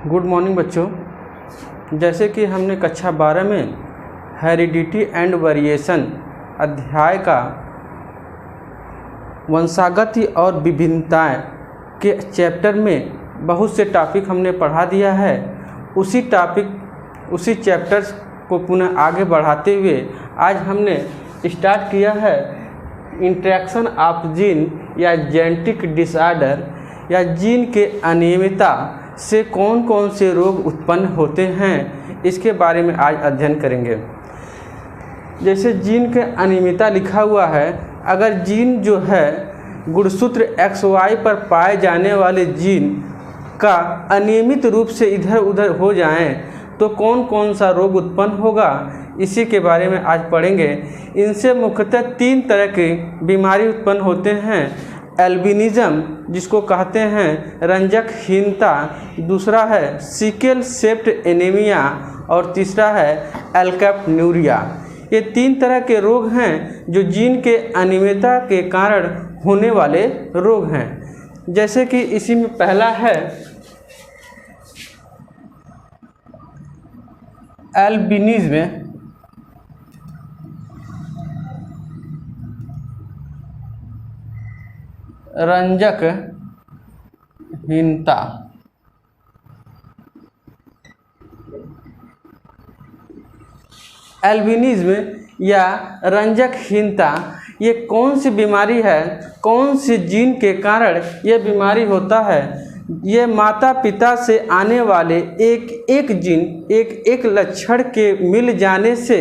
Good morning बच्चों। जैसे कि हमने कक्षा 12 में हेरिडिटी एंड वेरिएशन अध्याय का वंशागति और विभिन्नताएं के चैप्टर में बहुत से टॉपिक हमने पढ़ा दिया है। उसी चैप्टर्स को पुनः आगे बढ़ाते हुए आज हमने स्टार्ट किया है इंट्रैक्शन ऑफ जीन या जेनेटिक डिसऑर्डर या जीन के अनियमितता से कौन कौन से रोग उत्पन्न होते हैं, इसके बारे में आज अध्ययन करेंगे। जैसे जीन के अनियमितता लिखा हुआ है, अगर जीन जो है गुणसूत्र XY पर पाए जाने वाले जीन का अनियमित रूप से इधर उधर हो जाएं तो कौन कौन सा रोग उत्पन्न होगा, इसी के बारे में आज पढ़ेंगे। इनसे मुख्यतः 3 तरह की बीमारी उत्पन्न होते हैं। एल्बिनिज्म, जिसको कहते हैं रंजकहीनता, दूसरा है सिकल सेल एनीमिया और तीसरा है एल्काप्न्यूरिया। ये 3 तरह के रोग हैं जो जीन के अनियमितता के कारण होने वाले रोग हैं। जैसे कि इसी में पहला है एल्बिनिज्म। रंजकहीनता। एल्बिनिज्म या रंजकहीनता ये कौन सी बीमारी है, कौन सी जीन के कारण ये बीमारी होता है। ये माता पिता से आने वाले एक जीन एक लक्षण के मिल जाने से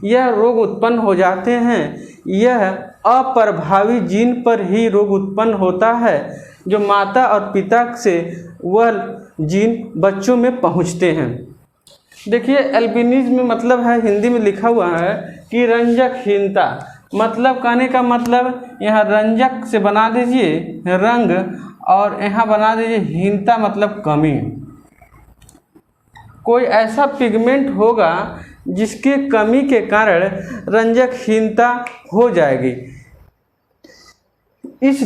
यह रोग उत्पन्न हो जाते हैं। यह अप्रभावी जीन पर ही रोग उत्पन्न होता है, जो माता और पिता से वह जीन बच्चों में पहुंचते हैं। देखिए, एल्बिनिज्म मतलब है, हिंदी में लिखा हुआ है कि रंजकहीनता, मतलब कहने का मतलब यहाँ रंजक से बना दीजिए रंग और यहाँ बना दीजिए हीनता मतलब कमी। कोई ऐसा पिगमेंट होगा जिसके कमी के कारण रंजकहीनता हो जाएगी। इस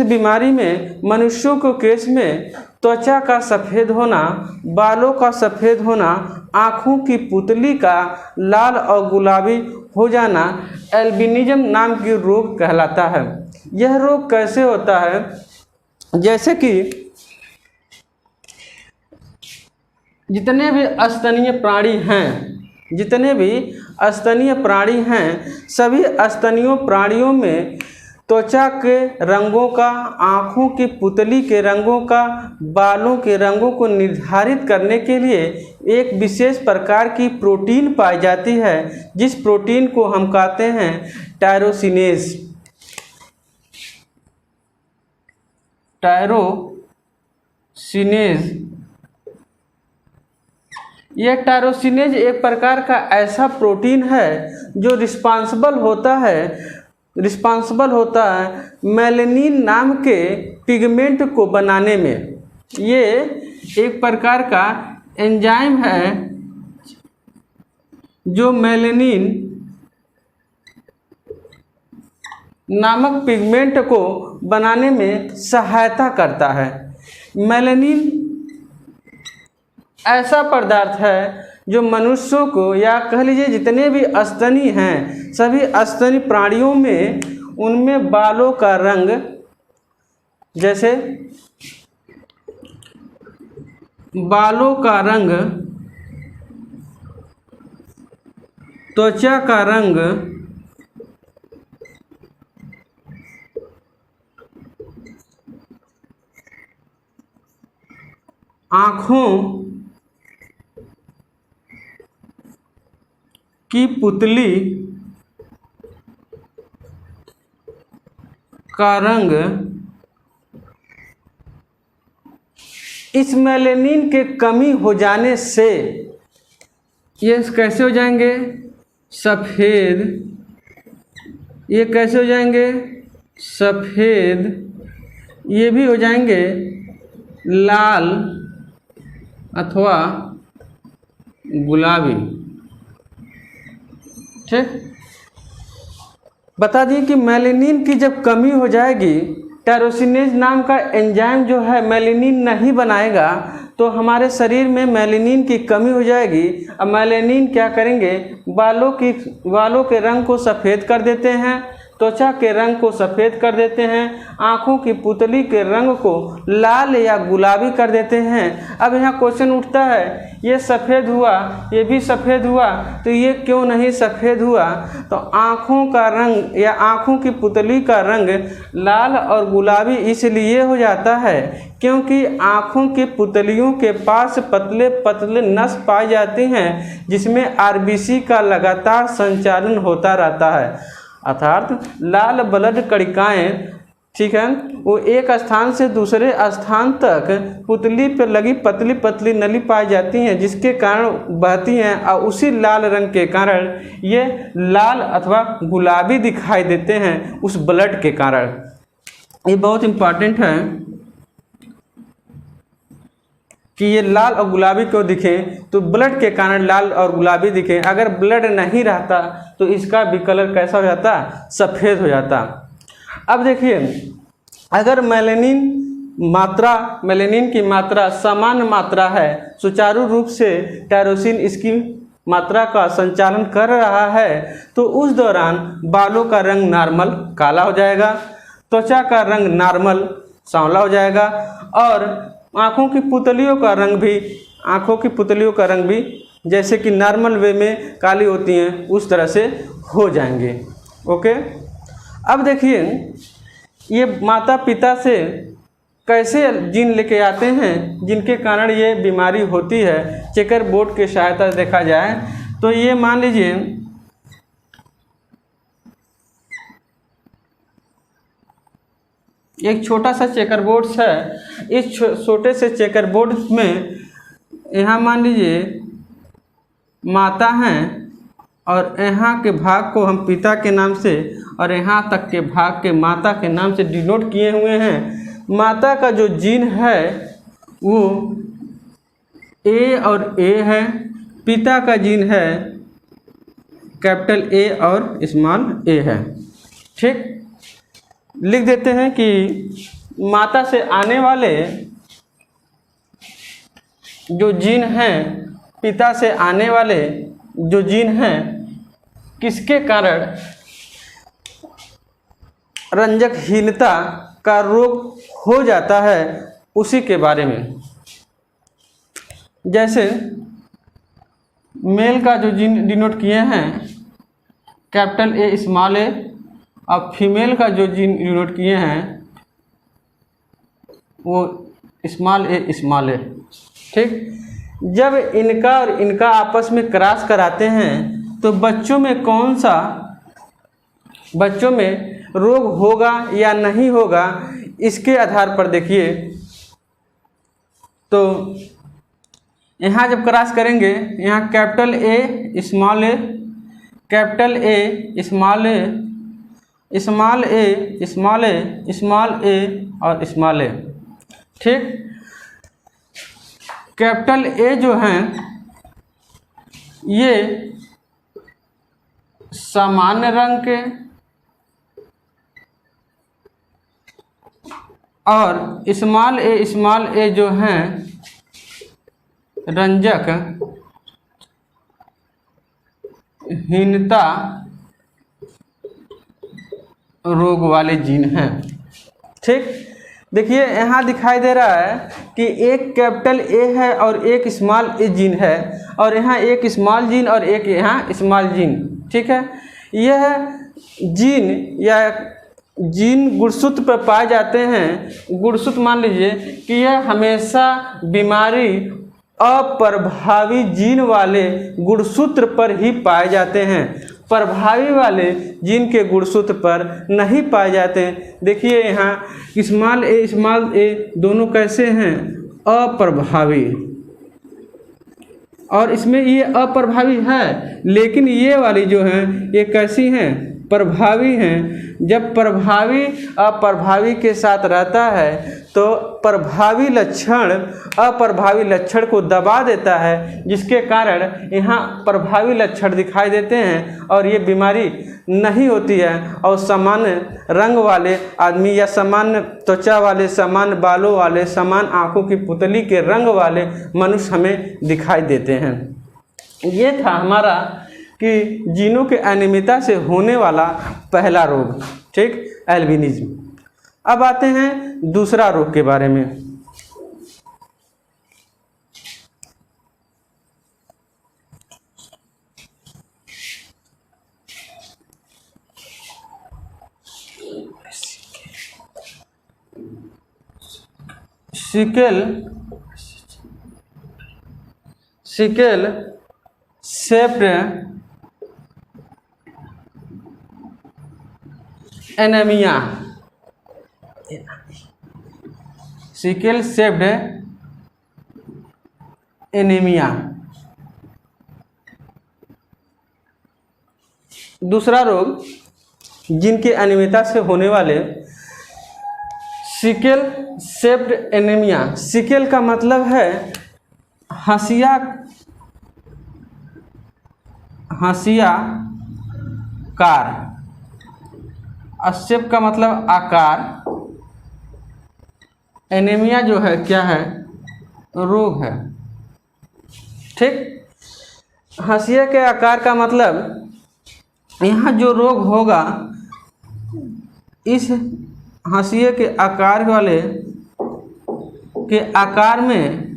बीमारी में मनुष्यों को केस में त्वचा का सफ़ेद होना, बालों का सफ़ेद होना, आँखों की पुतली का लाल और गुलाबी हो जाना एल्बिनिज्म नाम की रोग कहलाता है। यह रोग कैसे होता है? जैसे कि जितने भी स्तनीय प्राणी हैं, सभी स्तनीय प्राणियों में त्वचा के रंगों का, आँखों की पुतली के रंगों का, बालों के रंगों को निर्धारित करने के लिए एक विशेष प्रकार की प्रोटीन पाई जाती है, जिस प्रोटीन को हम कहते हैं टायरोसिनेज। यह टायरोसिनेज एक प्रकार का ऐसा प्रोटीन है जो रिस्पांसिबल होता है मेलेनिन नाम के पिगमेंट को बनाने में। ये एक प्रकार का एंजाइम है जो मेलेनिन नामक पिगमेंट को बनाने में सहायता करता है। मेलेनिन ऐसा पदार्थ है जो मनुष्यों को, या कह लीजिए जितने भी स्तनी हैं, सभी स्तनी प्राणियों में, उनमें बालों का रंग, जैसे बालों का रंग, त्वचा का रंग, आँखों की पुतली का रंग, इस मेलेनिन के कमी हो जाने से ये कैसे हो जाएंगे? सफ़ेद। ये कैसे हो जाएंगे? सफ़ेद। ये भी हो जाएंगे लाल अथवा गुलाबी। ठीक, बता दिए कि मेलेनिन की जब कमी हो जाएगी टायरोसिनेज नाम का एंजाइम जो है मेलेनिन नहीं बनाएगा तो हमारे शरीर में मेलेनिन की कमी हो जाएगी। अब मेलेनिन क्या करेंगे, बालों के रंग को सफ़ेद कर देते हैं, त्वचा के रंग को सफ़ेद कर देते हैं, आँखों की पुतली के रंग को लाल या गुलाबी कर देते हैं। अब यहाँ क्वेश्चन उठता है, ये सफ़ेद हुआ, ये भी सफ़ेद हुआ, तो ये क्यों नहीं सफ़ेद हुआ? तो आँखों का रंग या आँखों की पुतली का रंग लाल और गुलाबी इसलिए हो जाता है क्योंकि आँखों की पुतलियों के पास पतले पतले नस पाई जाती हैं जिसमें आरबीसी का लगातार संचालन होता रहता है, अर्थात लाल ब्लड कणिकाएँ, ठीक है, वो एक स्थान से दूसरे स्थान तक पुतली पर लगी पतली पतली नली पाई जाती हैं जिसके कारण बहती हैं और उसी लाल रंग के कारण ये लाल अथवा गुलाबी दिखाई देते हैं उस ब्लड के कारण। ये बहुत इम्पॉर्टेंट है कि ये लाल और गुलाबी क्यों दिखे, तो ब्लड के कारण लाल और गुलाबी दिखे। अगर ब्लड नहीं रहता तो इसका भी कलर कैसा हो जाता, सफ़ेद हो जाता। अब देखिए, अगर मेलेनिन की मात्रा सामान्य मात्रा है, सुचारू रूप से टायरोसिन इसकी मात्रा का संचालन कर रहा है, तो उस दौरान बालों का रंग नॉर्मल काला हो जाएगा, त्वचा का रंग नॉर्मल सांवला हो जाएगा और आँखों की पुतलियों का रंग भी जैसे कि नॉर्मल वे में काली होती हैं उस तरह से हो जाएंगे। ओके, अब देखिए ये माता पिता से कैसे जीन लेके आते हैं जिनके कारण ये बीमारी होती है। चेकर बोर्ड की सहायता से देखा जाए तो ये मान लीजिए एक छोटा सा चेकर बोर्ड है। इस छोटे से चेकर बोर्ड में यहाँ मान लीजिए माता हैं और यहाँ के भाग को हम पिता के नाम से और यहाँ तक के भाग के माता के नाम से डिनोट किए हुए हैं। माता का जो जीन है वो ए और ए है, पिता का जीन है कैपिटल ए और स्मॉल ए है। ठीक, लिख देते हैं कि माता से आने वाले जो जीन हैं, पिता से आने वाले जो जीन हैं, किसके कारण रंजकहीनता का रोग हो जाता है उसी के बारे में। जैसे मेल का जो जीन डिनोट किए हैं कैपिटल ए स्मॉल ए, अब फीमेल का जो जीन डिनोट किए हैं वो स्मॉल ए। ठीक, जब इनका और इनका आपस में क्रॉस कराते हैं तो बच्चों में रोग होगा या नहीं होगा इसके आधार पर देखिए। तो यहाँ जब क्रॉस करेंगे, यहाँ capital A small A, capital A small A, small A small A, small A और स्मॉल ए। ठीक, कैपिटल ए जो हैं ये सामान्य रंग के और स्मॉल ए जो हैं रंजक हीनता रोग वाले जीन हैं। ठीक, देखिए यहाँ दिखाई दे रहा है कि एक कैपिटल ए है और एक स्मॉल ए जीन है और यहाँ एक स्मॉल जीन और एक यहाँ स्मॉल जीन। ठीक है, यह जीन या जीन गुणसूत्र पर पाए जाते हैं। गुणसूत्र मान लीजिए कि यह हमेशा बीमारी अप्रभावी जीन वाले गुणसूत्र पर ही पाए जाते हैं, प्रभावी वाले जीन के गुणसूत्र पर नहीं पाए जाते हैं। देखिए यहाँ स्मॉल ए दोनों कैसे हैं, अप्रभावी, और इसमें ये अप्रभावी है, लेकिन ये वाली जो हैं ये कैसी हैं, प्रभावी हैं। जब प्रभावी अप्रभावी के साथ रहता है तो प्रभावी लक्षण अप्रभावी लक्षण को दबा देता है, जिसके कारण यहाँ प्रभावी लक्षण दिखाई देते हैं और ये बीमारी नहीं होती है और सामान्य रंग वाले आदमी या सामान्य त्वचा वाले, सामान्य बालों वाले, समान आँखों की पुतली के रंग वाले मनुष्य हमें दिखाई देते हैं। ये था हमारा कि जीनों के अनियमितता से होने वाला पहला रोग, ठीक, एल्बिनिज्म। अब आते हैं दूसरा रोग के बारे में। सिकल सेप्ट एनीमिया। सिकल सेप्ट एनीमिया दूसरा रोग जिनके अनियमितता से होने वाले सिकल सेप्ट एनीमिया। सिकल का मतलब है हंसिया कार, सेप का मतलब आकार, एनीमिया जो है क्या है, रोग है, ठीक। हंसिया के आकार का मतलब यहाँ जो रोग होगा इस हंसिया के आकार वाले के आकार में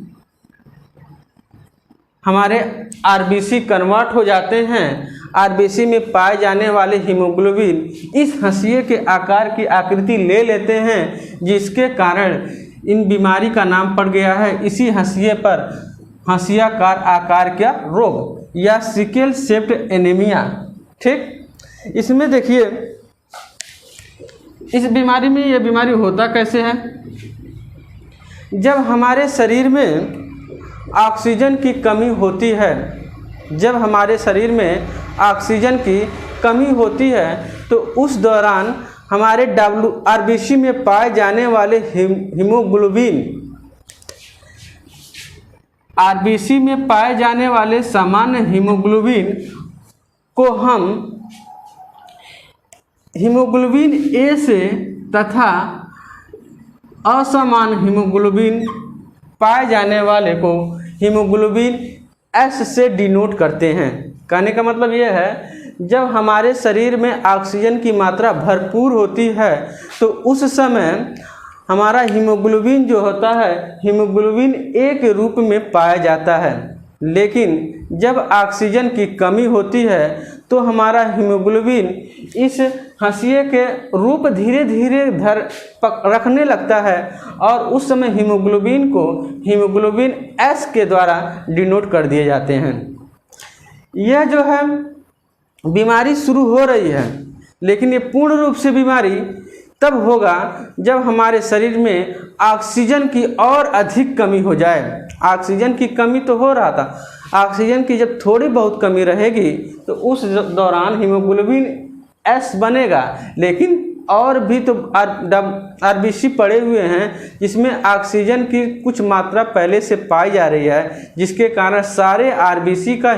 हमारे आरबीसी कन्वर्ट हो जाते हैं। आरबीसी में पाए जाने वाले हीमोग्लोबिन इस हंसिये के आकार की आकृति ले लेते हैं, जिसके कारण इन बीमारी का नाम पड़ गया है इसी हंसिये पर हंसियाकार आकार का रोग या सिकल सेप्ट एनीमिया, ठीक। इसमें देखिए इस बीमारी में ये बीमारी होता कैसे है, जब हमारे शरीर में ऑक्सीजन की कमी होती है, जब हमारे शरीर में ऑक्सीजन की कमी होती है तो उस दौरान हमारे आरबीसी में पाए जाने वाले हीमोग्लोबिन, आरबीसी में पाए जाने वाले सामान्य हीमोग्लोबिन को हम हीमोग्लोबिन ए से तथा असामान्य हीमोग्लोबिन पाए जाने वाले को हीमोग्लोबिन एस से डिनोट करते हैं। कहने का मतलब यह है जब हमारे शरीर में ऑक्सीजन की मात्रा भरपूर होती है तो उस समय हमारा हीमोग्लोबिन जो होता है हीमोग्लोबिन ए के रूप में पाया जाता है, लेकिन जब ऑक्सीजन की कमी होती है तो हमारा हीमोग्लोबिन इस हंसिये के रूप धीरे धीरे रखने लगता है और उस समय हीमोग्लोबिन को हीमोग्लोबिन एस के द्वारा डिनोट कर दिए जाते हैं। यह जो है बीमारी शुरू हो रही है, लेकिन ये पूर्ण रूप से बीमारी तब होगा जब हमारे शरीर में ऑक्सीजन की और अधिक कमी हो जाए। ऑक्सीजन की कमी तो हो रहा था, ऑक्सीजन की जब थोड़ी बहुत कमी रहेगी तो उस दौरान हीमोग्लोबिन एस बनेगा, लेकिन और भी तो आरबीसी पड़े हुए हैं जिसमें ऑक्सीजन की कुछ मात्रा पहले से पाई जा रही है, जिसके कारण सारे आरबीसी का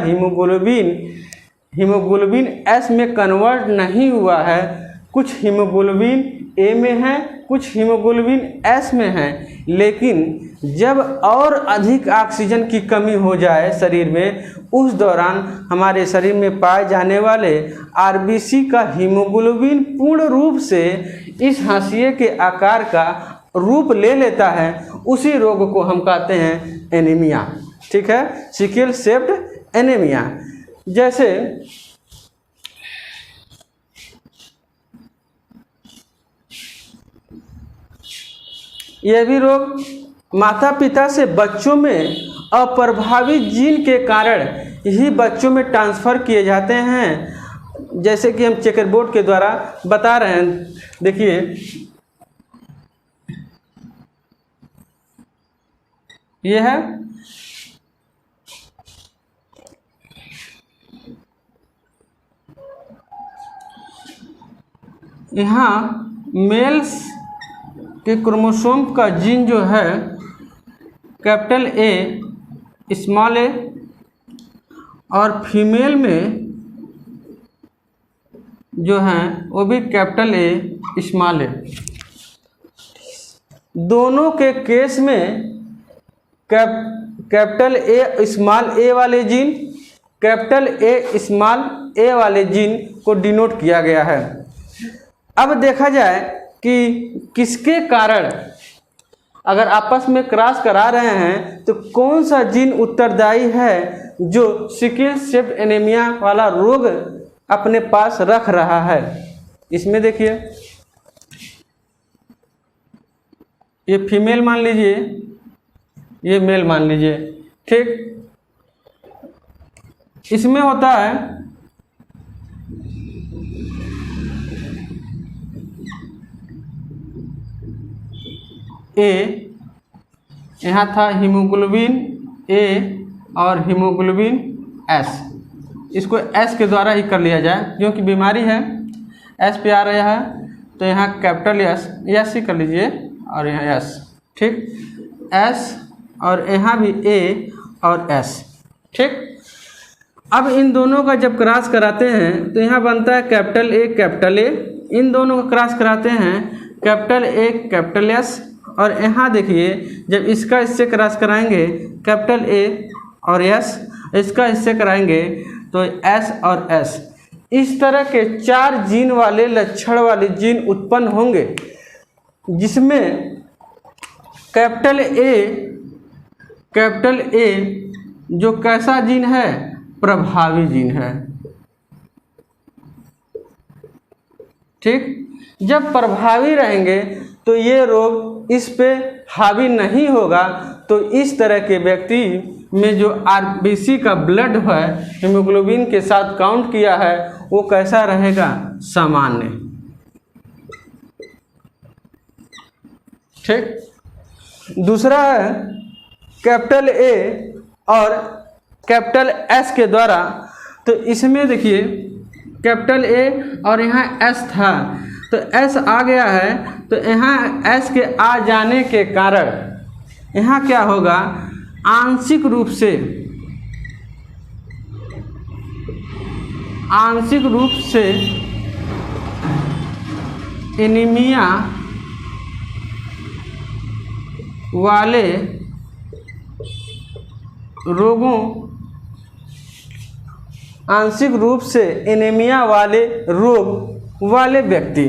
हीमोग्लोबिन एस में कन्वर्ट नहीं हुआ है। कुछ हीमोग्लोबिन ए में है, कुछ हीमोग्लोबिन एस में है, लेकिन जब और अधिक ऑक्सीजन की कमी हो जाए शरीर में उस दौरान हमारे शरीर में पाए जाने वाले आरबीसी का हीमोग्लोबिन पूर्ण रूप से इस हंसिये के आकार का रूप ले लेता है। उसी रोग को हम कहते हैं एनीमिया, ठीक है, सिकल सेप्ट एनीमिया। जैसे यह भी रोग माता पिता से बच्चों में अप्रभावी जीन के कारण ही बच्चों में ट्रांसफ़र किए जाते हैं, जैसे कि हम चेकर बोर्ड के द्वारा बता रहे हैं। देखिए यह है यहाँ मेल्स के क्रोमोसोम का जीन जो है कैपिटल ए स्मॉल ए, और फीमेल में जो है वो भी कैपिटल ए स्मॉल ए। दोनों के केस में कैपिटल ए स्मॉल ए वाले जीन कैपिटल ए स्मॉल ए वाले जीन को डिनोट किया गया है। अब देखा जाए कि किसके कारण अगर आपस में क्रॉस करा रहे हैं तो कौन सा जीन उत्तरदायी है जो सिकल सेल एनीमिया वाला रोग अपने पास रख रहा है। इसमें देखिए, ये फीमेल मान लीजिए, ये मेल मान लीजिए, ठीक। इसमें होता है ए, यहाँ था हीमोग्लोबिन ए और हीमोग्लोबिन एस, इसको एस के द्वारा ही कर लिया जाए क्योंकि बीमारी है, एस पे आ रहा है तो यहाँ कैपिटल एस ही कर लीजिए और यहाँ एस, ठीक, एस और यहाँ भी ए और एस, ठीक। अब इन दोनों का जब क्रॉस कराते हैं तो यहाँ बनता है कैपिटल ए, इन दोनों का क्रॉस कराते हैं कैपिटल ए कैपिटल एस, और यहाँ देखिए जब इसका इससे क्रॉस कराएंगे कैपिटल ए और एस, इसका इससे कराएंगे तो एस और एस। इस तरह के 4 जीन वाले लक्षण वाले जीन उत्पन्न होंगे जिसमें कैपिटल ए जो कैसा जीन है, प्रभावी जीन है, ठीक। जब प्रभावी रहेंगे तो ये रोग इस पे हावी नहीं होगा, तो इस तरह के व्यक्ति में जो आरबीसी का ब्लड है हीमोग्लोबिन के साथ काउंट किया है वो कैसा रहेगा, सामान्य, ठीक। दूसरा है कैपिटल ए और कैपिटल एस के द्वारा, तो इसमें देखिए कैपिटल ए और यहाँ एस था तो एस आ गया है, तो यहाँ एस के आ जाने के कारण यहाँ क्या होगा, आंशिक रूप से एनीमिया वाले रोगों, आंशिक रूप से एनीमिया वाले रोग वाले व्यक्ति,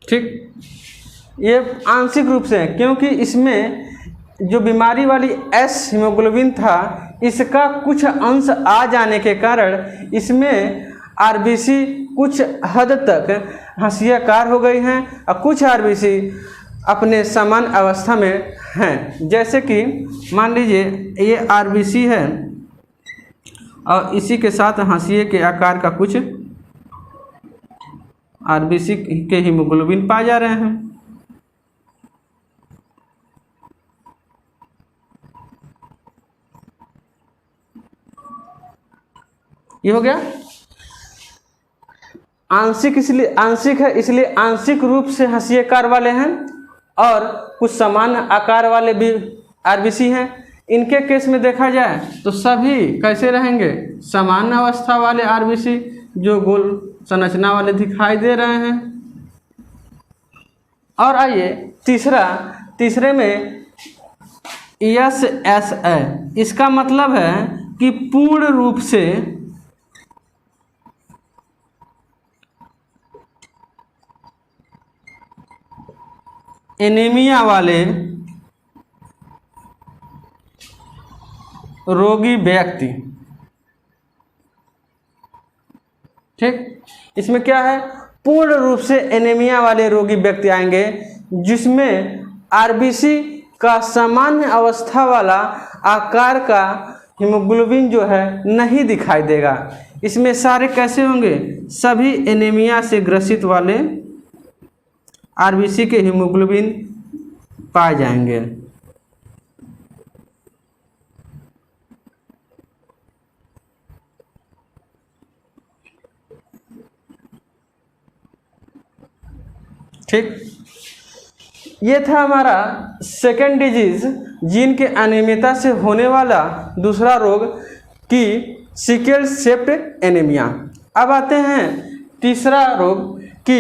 ठीक, ये आंशिक रूप से है क्योंकि इसमें जो बीमारी वाली एस हीमोग्लोबिन था इसका कुछ अंश आ जाने के कारण इसमें आरबीसी कुछ हद तक हंसियाकार हो गई हैं और कुछ आरबीसी अपने सामान्य अवस्था में हैं। जैसे कि मान लीजिए ये आरबीसी है और इसी के साथ हाशिए के आकार का कुछ आरबीसी के हीमोग्लोबिन पाए जा रहे हैं। ये हो गया आंशिक, इसलिए आंशिक है इसलिए आंशिक रूप से हंसियाकार वाले हैं, और कुछ सामान्य आकार वाले भी आरबीसी हैं। इनके केस में देखा जाए तो सभी कैसे रहेंगे, सामान्य अवस्था वाले आरबीसी जो गोल संरचना वाले दिखाई दे रहे हैं। और आइए तीसरे में एस है, इसका मतलब है कि पूर्ण रूप से एनीमिया वाले रोगी व्यक्ति, ठीक। इसमें क्या है, पूर्ण रूप से एनीमिया वाले रोगी व्यक्ति आएंगे जिसमें आरबीसी का सामान्य अवस्था वाला आकार का हीमोग्लोबिन जो है नहीं दिखाई देगा। इसमें सारे कैसे होंगे, सभी एनीमिया से ग्रसित वाले आरबीसी के हीमोग्लोबिन पाए जाएंगे। ठीक, ये था हमारा सेकेंड डिजीज, जीन के अनियमितता से होने वाला दूसरा रोग की सिकल सेल एनीमिया। अब आते हैं तीसरा रोग कि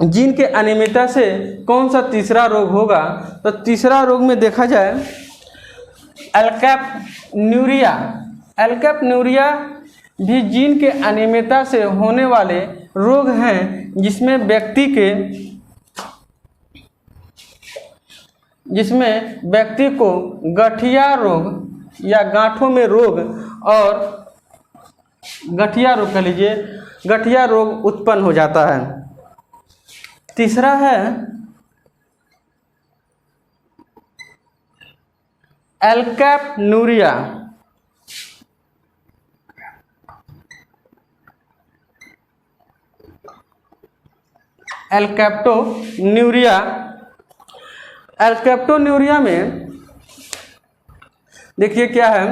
जीन के अनियमितता से कौन सा तीसरा रोग होगा। तो तीसरा रोग में देखा जाए एल्केप्टोन्यूरिया। एल्केप्टोन्यूरिया भी जीन के अनियमितता से होने वाले रोग हैं, जिसमें व्यक्ति को गठिया रोग या गांठों में रोग और गठिया रोग कह लीजिए, गठिया रोग उत्पन्न हो जाता है। तीसरा है एल्केप्टोन्यूरिया। एल्केप्टोन्यूरिया में देखिए क्या है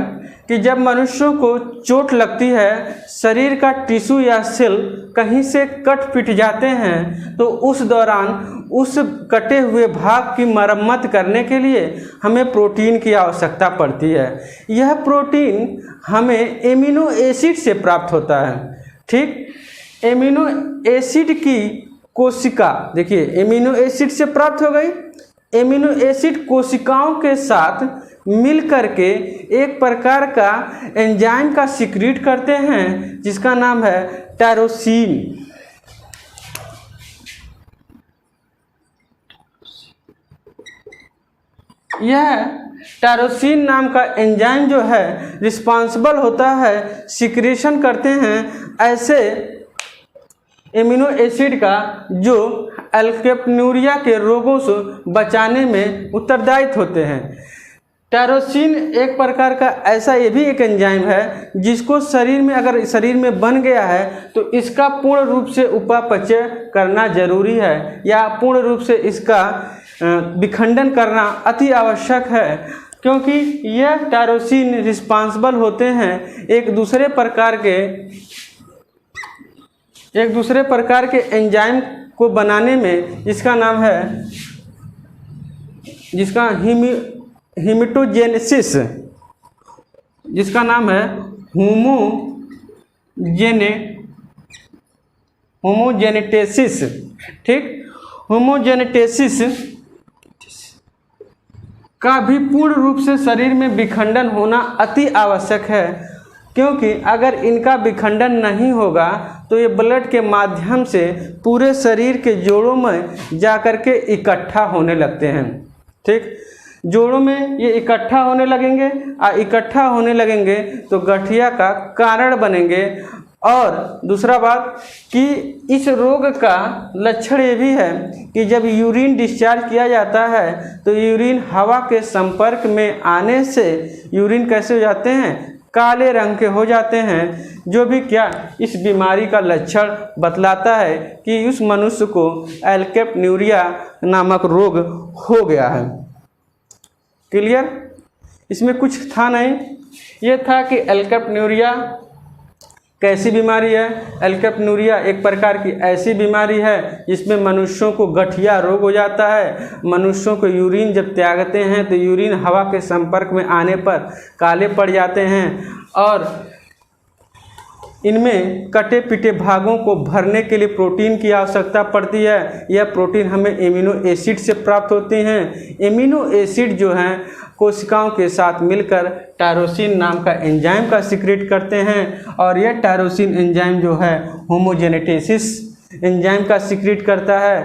कि जब मनुष्यों को चोट लगती है, शरीर का टिश्यू या सेल कहीं से कट पिट जाते हैं, तो उस दौरान उस कटे हुए भाग की मरम्मत करने के लिए हमें प्रोटीन की आवश्यकता पड़ती है। यह प्रोटीन हमें एमिनो एसिड से प्राप्त होता है। ठीक, एमिनो एसिड की कोशिका, देखिए एमिनो एसिड से प्राप्त हो गई। एमिनो एसिड कोशिकाओं के साथ मिल करके एक प्रकार का एंजाइम का सिक्रीट करते हैं, जिसका नाम है टायरोसिन। यह टायरोसिन नाम का एंजाइम जो है रिस्पॉन्सिबल होता है, सिक्रीशन करते हैं ऐसे एमिनो एसिड का, जो एल्केप्टोन्यूरिया के रोगों से बचाने में उत्तरदायित्व होते हैं। टायरोसिन एक प्रकार का ऐसा ये भी एक एंजाइम है, जिसको अगर शरीर में बन गया है तो इसका पूर्ण रूप से उपापचय करना जरूरी है, या पूर्ण रूप से इसका विखंडन करना अति आवश्यक है, क्योंकि यह टायरोसिन रिस्पॉन्सिबल होते हैं एक दूसरे प्रकार के एंजाइम को बनाने में, जिसका नाम है हीमेटोजेनेसिस, जिसका नाम है होमोजेनेटेसिस। ठीक, होमोजेनेटेसिस का भी पूर्ण रूप से शरीर में विखंडन होना अति आवश्यक है, क्योंकि अगर इनका विखंडन नहीं होगा तो ये ब्लड के माध्यम से पूरे शरीर के जोड़ों में जाकर के इकट्ठा होने लगते हैं। ठीक, जोड़ों में ये इकट्ठा होने लगेंगे तो गठिया का कारण बनेंगे। और दूसरा बात कि इस रोग का लक्षण ये भी है कि जब यूरिन डिस्चार्ज किया जाता है तो यूरिन हवा के संपर्क में आने से यूरिन कैसे हो जाते हैं, काले रंग के हो जाते हैं, जो भी क्या इस बीमारी का लक्षण बतलाता है कि उस मनुष्य को एल्केप्टोन्यूरिया नामक रोग हो गया है। क्लियर? इसमें कुछ था नहीं, ये था कि एल्केप्टोन्यूरिया कैसी बीमारी है। एल्केप्टोन्यूरिया एक प्रकार की ऐसी बीमारी है जिसमें मनुष्यों को गठिया रोग हो जाता है। मनुष्यों को यूरिन जब त्यागते हैं तो यूरिन हवा के संपर्क में आने पर काले पड़ जाते हैं, और इनमें कटे पिटे भागों को भरने के लिए प्रोटीन की आवश्यकता पड़ती है। यह प्रोटीन हमें एमिनो एसिड से प्राप्त होती हैं। एमिनो एसिड जो हैं कोशिकाओं के साथ मिलकर टायरोसिन नाम का एंजाइम का सिक्रेट करते हैं, और यह टायरोसिन एंजाइम जो है होमोजेनेटेसिस एंजाइम का सिक्रेट करता है,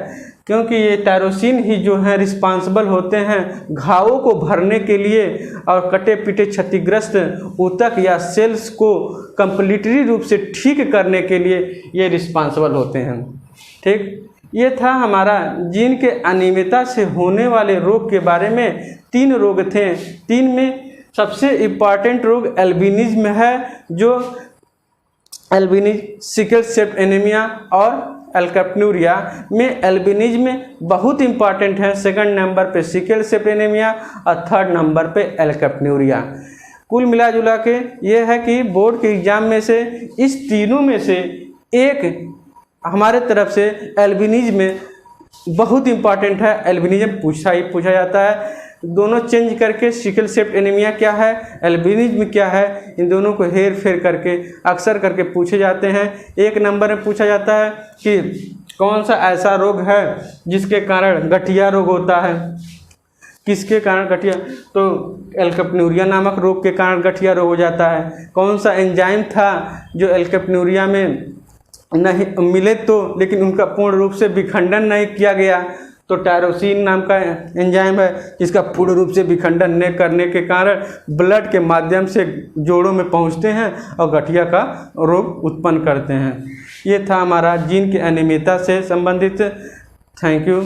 क्योंकि ये टायरोसिन ही जो है रिस्पॉन्सिबल होते हैं घावों को भरने के लिए, और कटे पिटे क्षतिग्रस्त ऊतक या सेल्स को कंप्लीटली रूप से ठीक करने के लिए ये रिस्पॉन्सिबल होते हैं। ठीक, ये था हमारा जीन के अनियमितता से होने वाले रोग के बारे में। 3 रोग थे, 3 में सबसे इम्पॉर्टेंट रोग एल्बिनिज्म है, जो सिकल सेल एनीमिया और एल्केप्टोन्यूरिया में एल्बिनिज्म बहुत इंपॉर्टेंट है। सेकंड नंबर पे सिकल सेल एनीमिया और थर्ड नंबर पे एल्केप्टोन्यूरिया। कुल मिला जुला के ये है कि बोर्ड के एग्जाम में से इस तीनों में से एक हमारे तरफ से एल्बिनिज्म बहुत इंपॉर्टेंट है, एल्बिनिज्म पूछा जाता है। दोनों चेंज करके सिकल सेल एनीमिया क्या है, एल्बिनिज्म क्या है, इन दोनों को हेर फेर करके अक्सर करके पूछे जाते हैं। एक नंबर में पूछा जाता है कि कौन सा ऐसा रोग है जिसके कारण गठिया रोग होता है, किसके कारण गठिया, तो एल्केप्नुरिया नामक रोग के कारण गठिया रोग हो जाता है। कौन सा एंजाइम था जो एल्केप्नुरिया में नहीं मिले तो लेकिन उनका पूर्ण रूप से विखंडन नहीं किया गया, तो टायरोसिन नाम का एंजाइम है जिसका पूर्ण रूप से विखंडन न करने के कारण ब्लड के माध्यम से जोड़ों में पहुंचते हैं और गठिया का रोग उत्पन्न करते हैं। ये था हमारा जीन की अनियमितता से संबंधित। Thank you.